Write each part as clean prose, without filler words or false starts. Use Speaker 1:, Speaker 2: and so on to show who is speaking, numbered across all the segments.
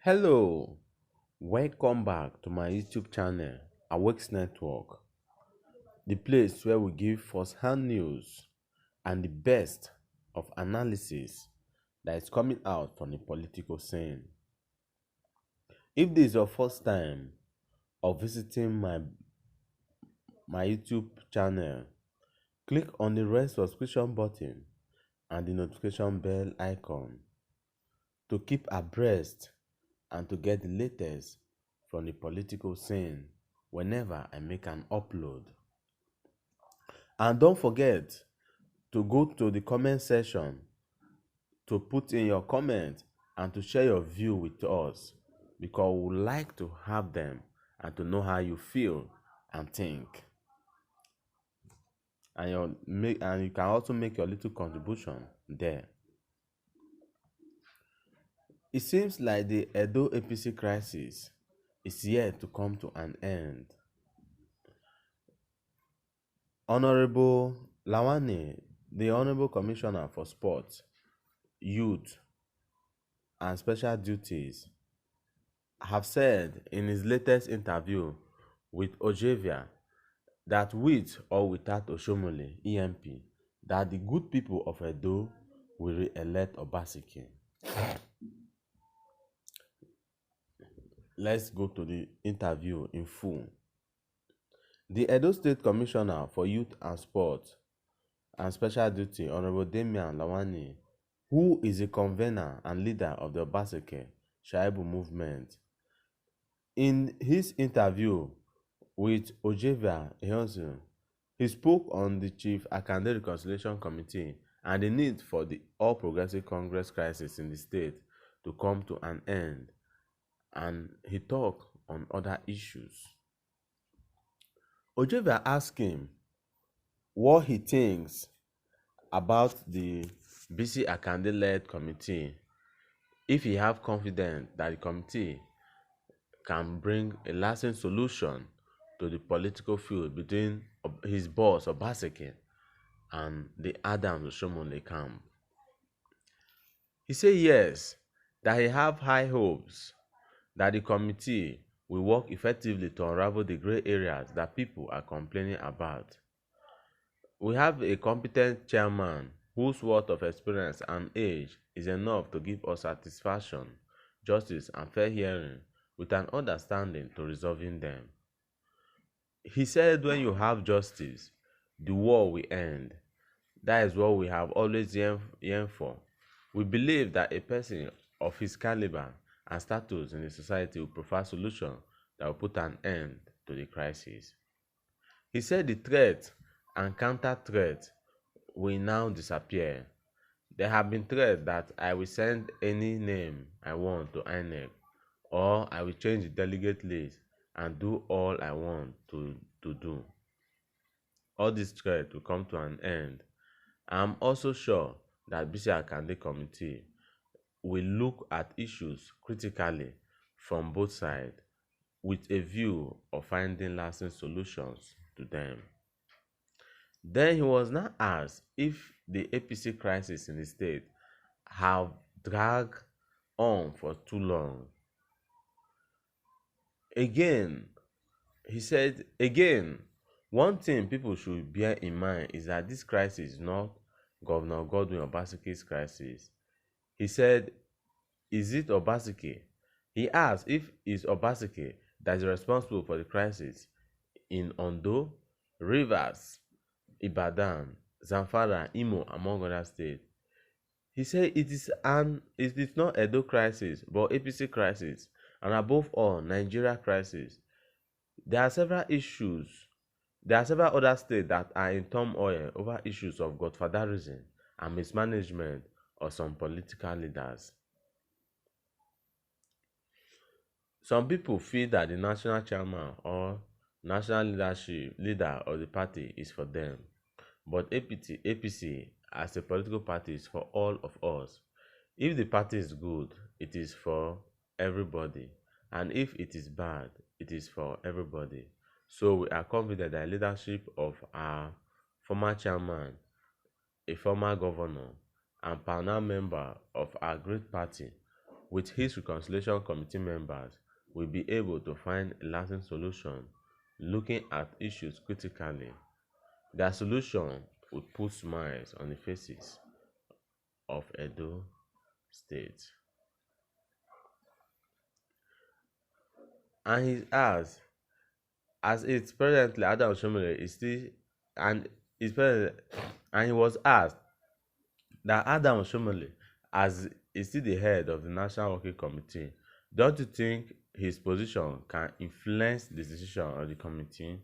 Speaker 1: Hello, welcome back to my YouTube channel, Awakes Network, the place where we give first-hand news and the best of analysis that is coming out from the political scene. If this is your first time of visiting my YouTube channel, click on the red subscription button and the notification bell icon to keep abreast and to get the latest from the political scene whenever I make an upload. And don't forget to go to the comment section to put in your comment and to share your view with us, because we would like to have them and to know how you feel and think. And you can also make your little contribution there. It seems like the Edo APC crisis is yet to come to an end. Honorable Lawani, the Honorable Commissioner for Sports, Youth and Special Duties, have said in his latest interview with Ojevia that with or without Oshiomole EMP, that the good people of Edo will re-elect Obaseki. Let's go to the interview in full. The Edo State Commissioner for Youth and Sport and Special Duty, Honorable Damian Lawani, who is a convener and leader of the Obaseki Shaibu movement, in his interview with Ojevia Ehonsu, he spoke on the Chief Akande Reconciliation Committee and the need for the All Progressive Congress crisis in the state to come to an end, and he talked on other issues. Ojevia asked him what he thinks about the BC Akande-led committee, if he have confidence that the committee can bring a lasting solution to the political feud between his boss Obaseki and the Adams Oshiomole camp. He said yes, that he have high hopes that the committee will work effectively to unravel the gray areas that people are complaining about. We have a competent chairman whose worth of experience and age is enough to give us satisfaction, justice, and fair hearing with an understanding to resolving them. He said when you have justice, the war will end. That is what we have always yearned for. We believe that a person of his caliber and status in the society will prefer solution that will put an end to the crisis. He said the threat and counter-threat will now disappear. There have been threats that I will send any name I want to INEC, or I will change the delegate list and do all I want to do. All these threats will come to an end. I am also sure that BC Akande Committee will look at issues critically from both sides with a view of finding lasting solutions to them. Then he was now asked if the APC crisis in the state have dragged on for too long. Again, he said, one thing people should bear in mind is that this crisis is not Governor Godwin Obaseki's crisis. He said, is it Obaseki? He asked if it's Obaseki that is responsible for the crisis in Ondo, Rivers, Ibadan, Zamfara, Imo, among other states. He said it is not Edo crisis, but APC crisis, and above all, Nigeria crisis. There are several issues. There are several other states that are in turmoil over issues of godfatherism and mismanagement of some political leaders. Some people feel that the national chairman or national leader of the party is for them, but APC as a political party is for all of us. If the party is good, it is for everybody, and if it is bad, it is for everybody. So we are confident that the leadership of our former chairman, a former governor, and pioneer member of our great party With his reconciliation committee members, we'll be able to find a lasting solution, looking at issues critically. Their solution would put smiles on the faces of Edo State. And he asked, as it's presently Adam Oshiomole is still and is present, and he was asked that Adam Oshiomole, as is still the head of the National Working Committee, don't you think his position can influence the decision of the committee?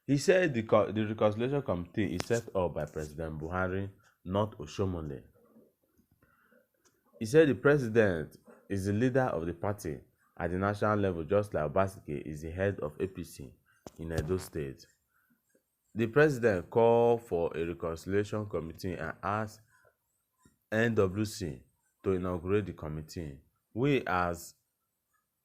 Speaker 1: He said the reconciliation committee is set up by President Buhari, not Oshiomole. He said the president is the leader of the party at the national level, just like Obaseki is the head of APC in Edo State. The president called for a reconciliation committee and asked NWC to inaugurate the committee. We as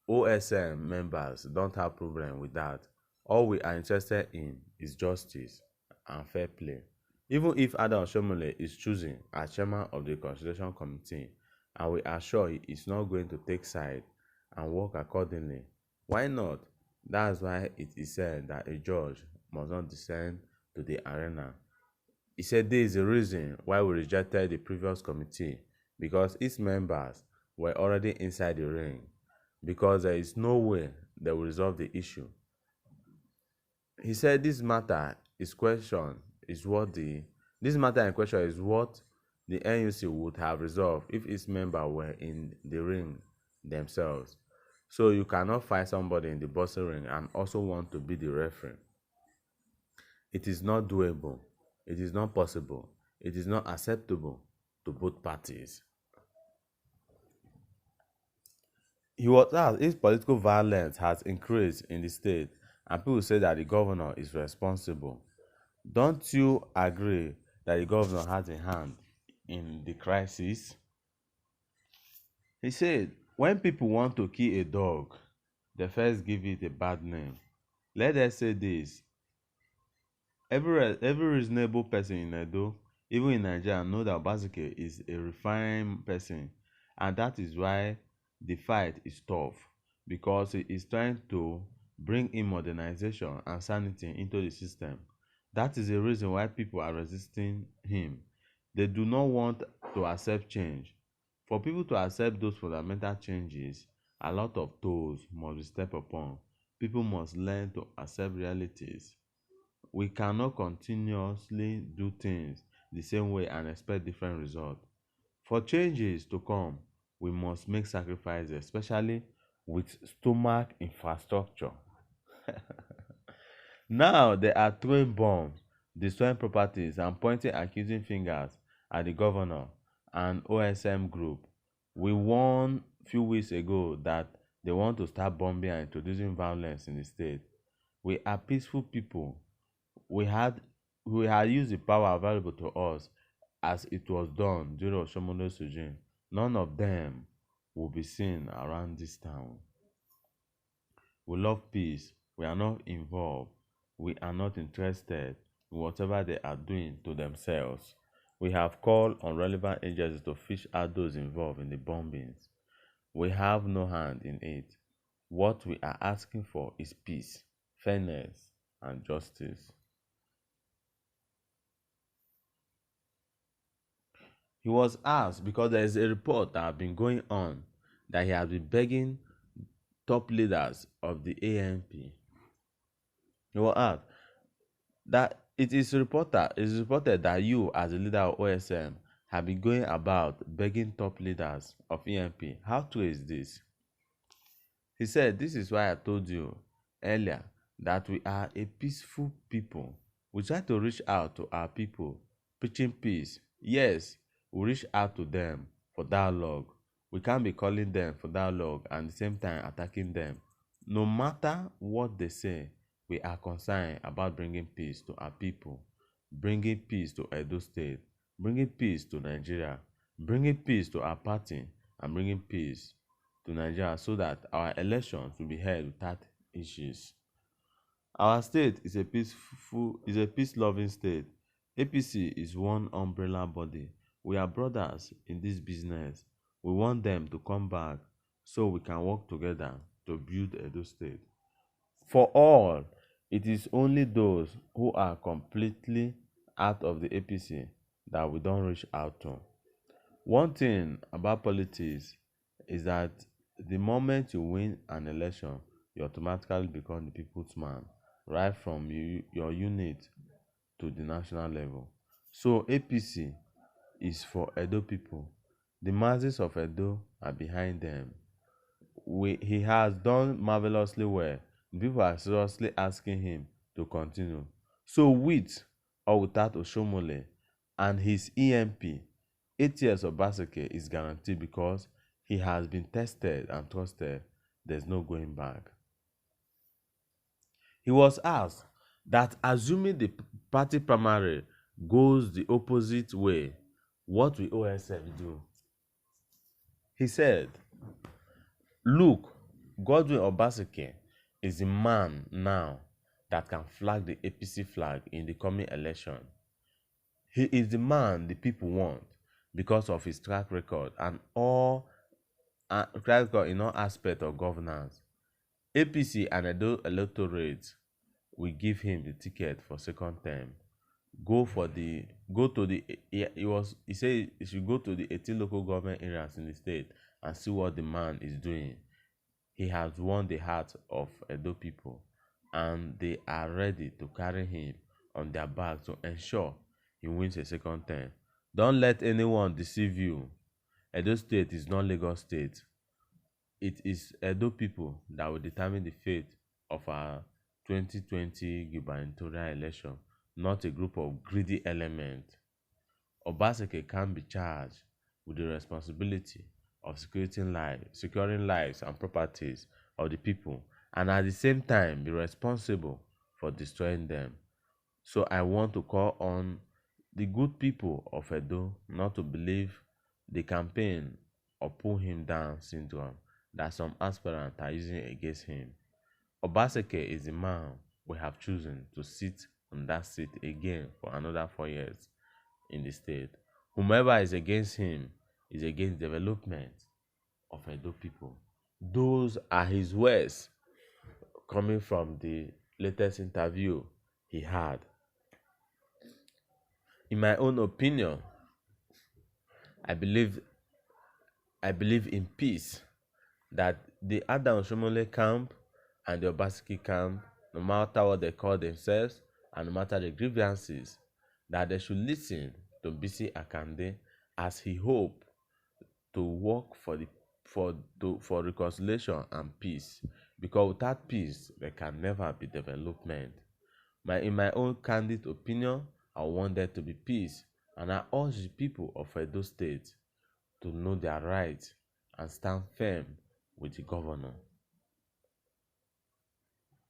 Speaker 1: OSM members don't have problem with that. All we are interested in is justice and fair play. Even if Adam Oshiomole is chosen as chairman of the reconciliation committee, and we are sure he is not going to take side and work accordingly, why not? That's why it is said that a judge must not descend to the arena. He said this is the reason why we rejected the previous committee, because its members were already inside the ring, because there is no way they will resolve the issue. He said this matter in question is what the NUC would have resolved if its members were in the ring themselves. So you cannot fight somebody in the boxing ring and also want to be the referee. It is not doable. It is not possible. It is not acceptable to both parties. He was asked if political violence has increased in the state and people say that the governor is responsible. Don't you agree that the governor has a hand in the crisis? He said, when people want to kill a dog, they first give it a bad name. Let us say this. Every reasonable person in Edo, even in Nigeria, know that Obaseki is a refined person, and that is why the fight is tough, because he is trying to bring in modernization and sanity into the system. That is the reason why people are resisting him. They do not want to accept change. For people to accept those fundamental changes, a lot of toes must be stepped upon. People must learn to accept realities. We cannot continuously do things the same way and expect different results. For changes to come, we must make sacrifices, especially with stomach infrastructure. Now they are throwing bombs, destroying properties, and pointing accusing fingers at the governor and OSM group. We warned a few weeks ago that they want to start bombing and introducing violence in the state. We are peaceful people. We had used the power available to us as it was done during Oshomole's regime. None of them will be seen around this town. We love peace. We are not involved. We are not interested in whatever they are doing to themselves. We have called on relevant agencies to fish out those involved in the bombings. We have no hand in it. What we are asking for is peace, fairness, and justice. He was asked, because there is a report that has been going on that he has been begging top leaders of the ANP. He was asked that it is reported that you, as a leader of OSM, have been going about begging top leaders of ENP. How true is this? He said, this is why I told you earlier that we are a peaceful people. We try to reach out to our people, preaching peace. Yes, we reach out to them for dialogue. We can't be calling them for dialogue and at the same time attacking them. No matter what they say, we are concerned about bringing peace to our people, bringing peace to Edo State, bringing peace to Nigeria, bringing peace to our party, and bringing peace to Nigeria so that our elections will be held without issues. Our state is a peace-loving state. APC is one umbrella body. We are brothers in this business. We want them to come back so we can work together to build Edo State. For all, it is only those who are completely out of the APC that we don't reach out to. One thing about politics is that the moment you win an election, you automatically become the people's man, right from your unit to the national level. So APC is for Edo people. The masses of Edo are behind them. He has done marvelously well. People are seriously asking him to continue. So with or without Oshiomole and his EMP, 8 years of Obaseki is guaranteed because he has been tested and trusted. There's no going back. He was asked that assuming the party primary goes the opposite way, what will OSF do? He said, look, Godwin Obaseki is the man now that can flag the APC flag in the coming election. He is the man the people want because of his track record and all track record in all aspects of governance. APC and Edo electorate will give him the ticket for second term. He said he should go to the 18 local government areas in the state and see what the man is doing. He has won the heart of Edo people and they are ready to carry him on their back to ensure he wins a second term. Don't let anyone deceive you. Edo State is not Lagos State. It is Edo people that will determine the fate of our 2020 gubernatorial election, not a group of greedy elements. Obaseki can be charged with the responsibility of securing lives and properties of the people, and at the same time be responsible for destroying them. So I want to call on the good people of Edo not to believe the campaign or pull him down syndrome that some aspirants are using against him. Obaseki is the man we have chosen to sit on that seat again for another 4 years in the state. Whomever is against him is against development of Edo people. Those are his words coming from the latest interview he had. In my own opinion, I believe in peace, that the Adam Oshiomole camp and the Obaseki camp, no matter what they call themselves and no matter the grievances, that they should listen to BC Akande as he hoped to work for reconciliation and peace, because without peace there can never be development. In my own candid opinion, I want there to be peace, and I urge the people of Edo State to know their rights and stand firm with the governor.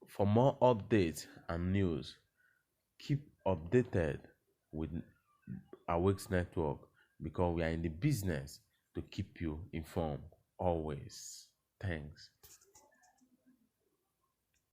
Speaker 1: For more updates and news, keep updated with Awakes Network, because we are in the business to keep you informed always. Thanks.